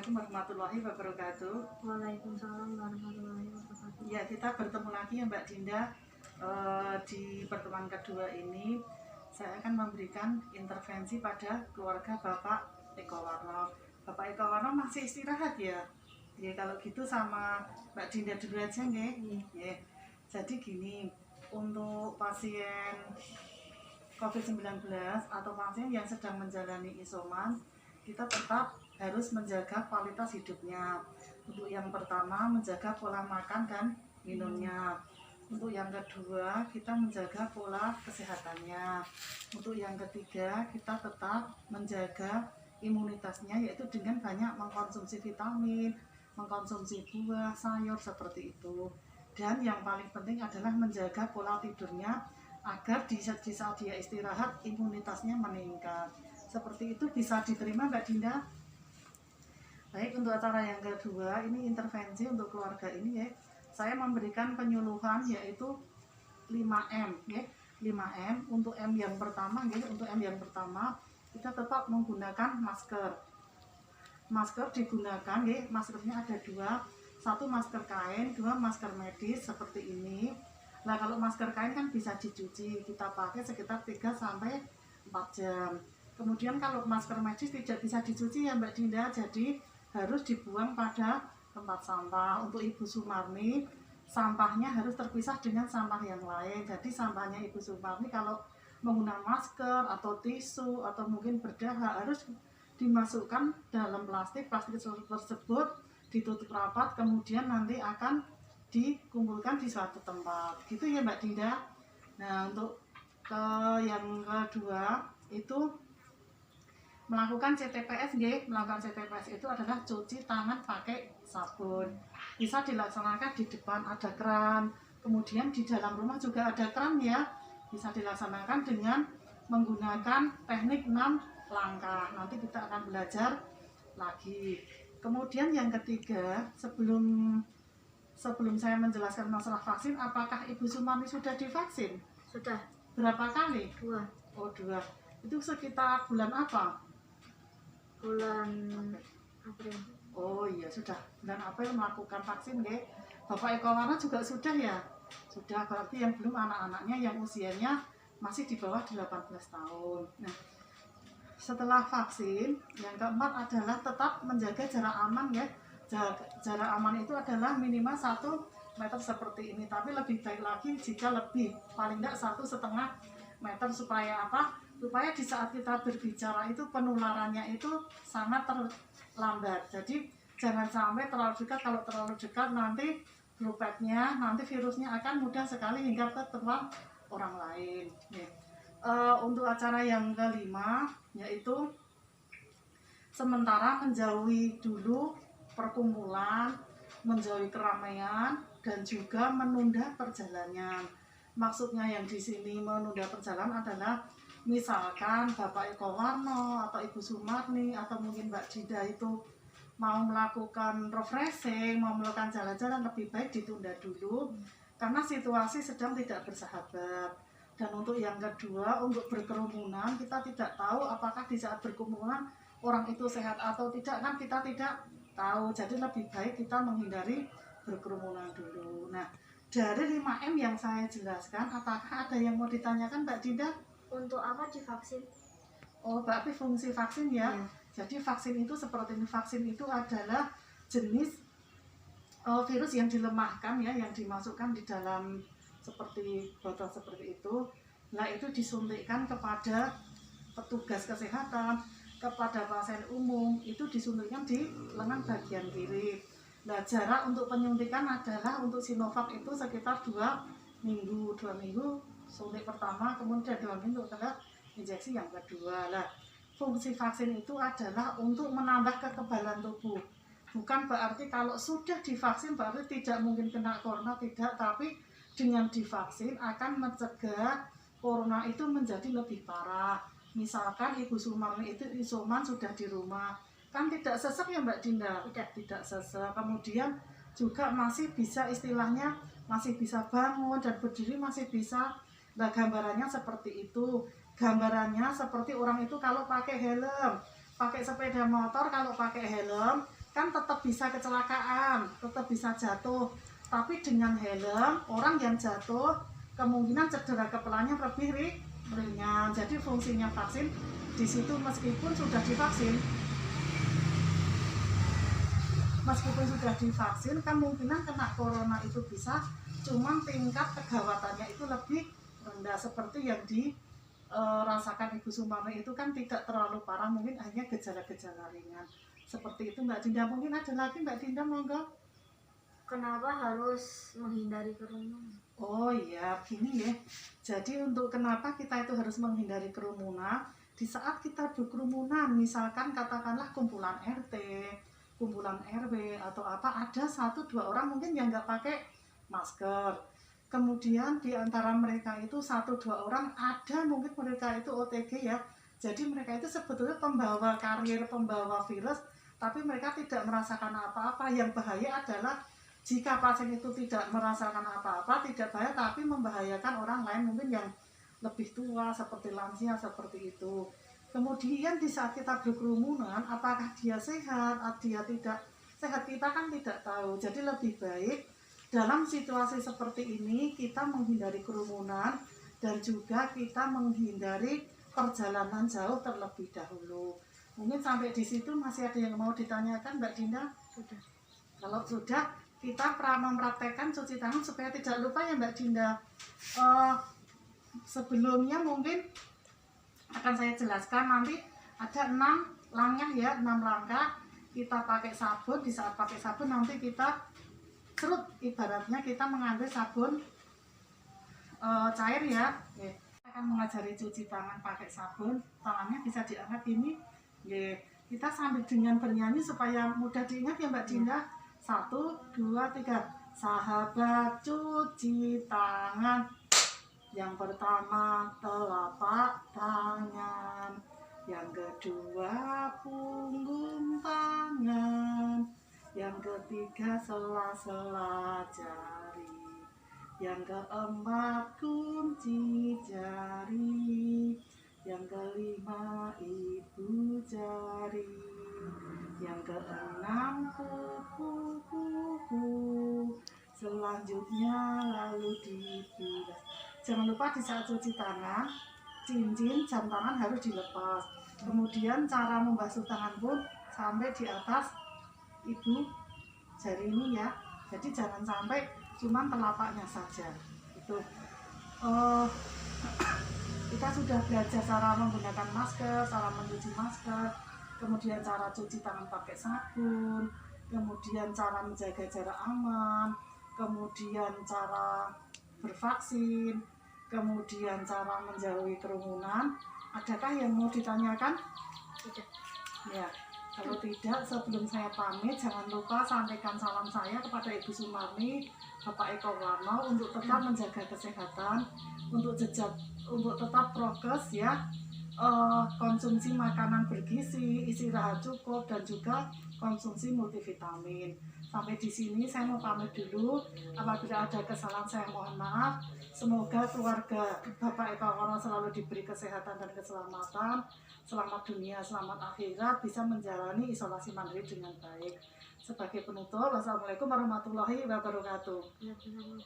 Assalamualaikum warahmatullahi wabarakatuh. Waalaikumsalam warahmatullahi wabarakatuh. Ya, kita bertemu lagi ya Mbak Dinda. Di pertemuan kedua ini saya akan memberikan intervensi pada keluarga Bapak Eko Warno. Bapak Eko Warno masih istirahat ya? Ya, kalau gitu sama Mbak Dinda dulu aja nggih. Ya. Jadi gini, untuk pasien COVID-19 atau pasien yang sedang menjalani isoman, kita tetap harus menjaga kualitas hidupnya. Untuk yang pertama, menjaga pola makan dan minumnya. Untuk yang kedua, kita menjaga pola kesehatannya. Untuk yang ketiga, kita tetap menjaga imunitasnya, yaitu dengan banyak mengkonsumsi vitamin, mengkonsumsi buah, sayur seperti itu. Dan yang paling penting adalah menjaga pola tidurnya agar di saat dia istirahat imunitasnya meningkat. Seperti itu bisa diterima Mbak Dinda? Baik, untuk acara yang kedua ini intervensi untuk keluarga ini ya. Saya memberikan penyuluhan yaitu 5M ya. 5M untuk M yang pertama ya, untuk M yang pertama kita tetap menggunakan masker. Masker digunakan ya, maskernya ada dua. Satu masker kain, dua masker medis seperti ini. Nah, kalau masker kain kan bisa dicuci, kita pakai sekitar 3-4 jam. Kemudian kalau masker medis tidak bisa dicuci ya Mbak Dinda, jadi harus dibuang pada tempat sampah. Untuk Ibu Sumarni, sampahnya harus terpisah dengan sampah yang lain. Jadi sampahnya Ibu Sumarni kalau menggunakan masker atau tisu atau mungkin berdahak harus dimasukkan dalam plastik tersebut ditutup rapat, kemudian nanti akan dikumpulkan di suatu tempat gitu ya Mbak Dinda. Nah, untuk yang kedua itu melakukan CTPS melakukan CTPS itu adalah cuci tangan pakai sabun. Bisa dilaksanakan di depan ada keran, kemudian di dalam rumah juga ada keran ya. Bisa dilaksanakan dengan menggunakan teknik 6 langkah. Nanti kita akan belajar lagi. Kemudian yang ketiga, sebelum saya menjelaskan masalah vaksin, apakah Ibu Sumarni sudah divaksin? Sudah. Berapa kali? 2. Oh, 2. Itu sekitar bulan apa? Bulan April. Oh iya, sudah. Bulan April melakukan vaksin, nggih. Bapak Eko Warno juga sudah ya? Sudah, berarti yang belum anak-anaknya yang usianya masih di bawah 18 tahun. Nah, setelah vaksin, yang keempat adalah tetap menjaga jarak aman ya. Jarak aman itu adalah minimal 1 meter seperti ini, tapi lebih baik lagi jika lebih, paling tidak 1,5 meter supaya apa? Supaya di saat kita berbicara itu penularannya itu sangat terlambat. Jadi jangan sampai terlalu dekat, kalau terlalu dekat nanti dropletnya, nanti virusnya akan mudah sekali hingga ke tempat orang lain. Untuk acara yang kelima yaitu sementara menjauhi dulu perkumpulan, menjauhi keramaian, dan juga menunda perjalanan. Maksudnya yang di sini menunda perjalanan adalah misalkan Bapak Eko Warno atau Ibu Sumarni atau mungkin Mbak Dinda itu mau melakukan refreshing, mau melakukan jalan-jalan, lebih baik ditunda dulu karena situasi sedang tidak bersahabat. Dan untuk yang kedua, untuk berkerumunan, kita tidak tahu apakah di saat berkerumunan orang itu sehat atau tidak, kan kita tidak tahu. Jadi lebih baik kita menghindari berkerumunan dulu. Nah, dari 5M yang saya jelaskan, apakah ada yang mau ditanyakan Mbak Dinda? Untuk apa divaksin? Oh, berarti fungsi vaksin ya. Jadi vaksin itu seperti ini, vaksin itu adalah jenis virus yang dilemahkan ya, yang dimasukkan di dalam seperti botol seperti itu. Nah, itu disuntikkan kepada petugas kesehatan, kepada pasien umum, itu disuntikkan di lengan bagian kiri. Nah, jarak untuk penyuntikan adalah untuk Sinovac itu sekitar 2 minggu suntik pertama, kemudian 2 minggu adalah injeksi yang kedua. Nah, fungsi vaksin itu adalah untuk menambah kekebalan tubuh. Bukan berarti kalau sudah divaksin berarti tidak mungkin kena corona, tidak, tapi dengan divaksin akan mencegah corona itu menjadi lebih parah. Misalkan Ibu Sumarni itu isoman sudah di rumah, kan tidak sesek ya Mbak Dinda? Tidak sesek. Kemudian juga masih bisa istilahnya masih bisa bangun dan berdiri masih bisa. Nah, gambarannya seperti itu. Gambarannya seperti orang itu kalau pakai helm, pakai sepeda motor kalau pakai helm kan tetap bisa kecelakaan, tetap bisa jatuh. Tapi dengan helm, orang yang jatuh kemungkinan cedera kepalanya lebih ringan. Jadi fungsinya vaksin di situ meskipun sudah divaksin, kemungkinan kena corona itu bisa, cuman tingkat kegawatannya itu lebih rendah seperti yang dirasakan Ibu Sumarni itu kan tidak terlalu parah, mungkin hanya gejala-gejala ringan. Seperti itu Mbak Dinda. Mungkin ada lagi Mbak Dinda, monggo. Kenapa harus menghindari kerumunan? Oh iya, gini ya. Jadi untuk kenapa kita itu harus menghindari kerumunan, di saat kita berkerumunan, misalkan katakanlah kumpulan RT, kumpulan RW atau apa, ada 1-2 orang mungkin yang nggak pakai masker. Kemudian di antara mereka itu 1-2 orang ada mungkin mereka itu OTG ya. Jadi mereka itu sebetulnya pembawa karier, pembawa virus, tapi mereka tidak merasakan apa-apa. Yang bahaya adalah jika pasien itu tidak merasakan apa-apa, tidak bahaya, tapi membahayakan orang lain mungkin yang lebih tua, seperti lansia, seperti itu. Kemudian di saat kita berkerumunan, apakah dia sehat, dia tidak sehat, kita kan tidak tahu. Jadi lebih baik dalam situasi seperti ini, kita menghindari kerumunan, dan juga kita menghindari perjalanan jauh terlebih dahulu. Mungkin sampai di situ masih ada yang mau ditanyakan Mbak Dinda? Sudah. Kalau sudah, kita mempraktekkan cuci tangan supaya tidak lupa ya Mbak Dinda. Sebelumnya mungkin akan saya jelaskan, nanti ada 6 langkah ya, 6 langkah kita pakai sabun. Di saat pakai sabun nanti kita serut, ibaratnya kita mengambil sabun cair ya. Kita akan mengajari cuci tangan pakai sabun, tangannya bisa diangkat ini. Kita sambil dengan bernyanyi supaya mudah diingat ya Mbak Dinda. 1, 2, 3. Sahabat cuci tangan. Yang pertama telapak tangan, yang kedua punggung tangan, yang ketiga sela-sela jari, yang keempat kunci jari, yang kelima ibu jari, yang keenam kuku-kuku, selanjutnya lalu dibilas. Jangan lupa di saat cuci tangan, cincin jam tangan harus dilepas. Kemudian cara membasuh tangan pun sampai di atas ibu jari ini ya. Jadi jangan sampai cuman telapaknya saja. Itu kita sudah belajar cara menggunakan masker, cara mencuci masker, kemudian cara cuci tangan pakai sabun, kemudian cara menjaga jarak aman, kemudian cara bervaksin, kemudian cara menjauhi kerumunan. Adakah yang mau ditanyakan? Tidak. Ya, kalau tidak, sebelum saya pamit, jangan lupa sampaikan salam saya kepada Ibu Sumarni, Bapak Eko Warno, untuk tetap menjaga kesehatan, untuk tetap prokes ya, konsumsi makanan bergizi, istirahat cukup, dan juga konsumsi multivitamin. Sampai di sini saya mau pamit dulu. Apabila ada kesalahan saya mohon maaf. Semoga keluarga Bapak Eko Warno selalu diberi kesehatan dan keselamatan, selamat dunia, selamat akhirat, bisa menjalani isolasi mandiri dengan baik. Sebagai penutup, wassalamualaikum warahmatullahi wabarakatuh. Ya, benar.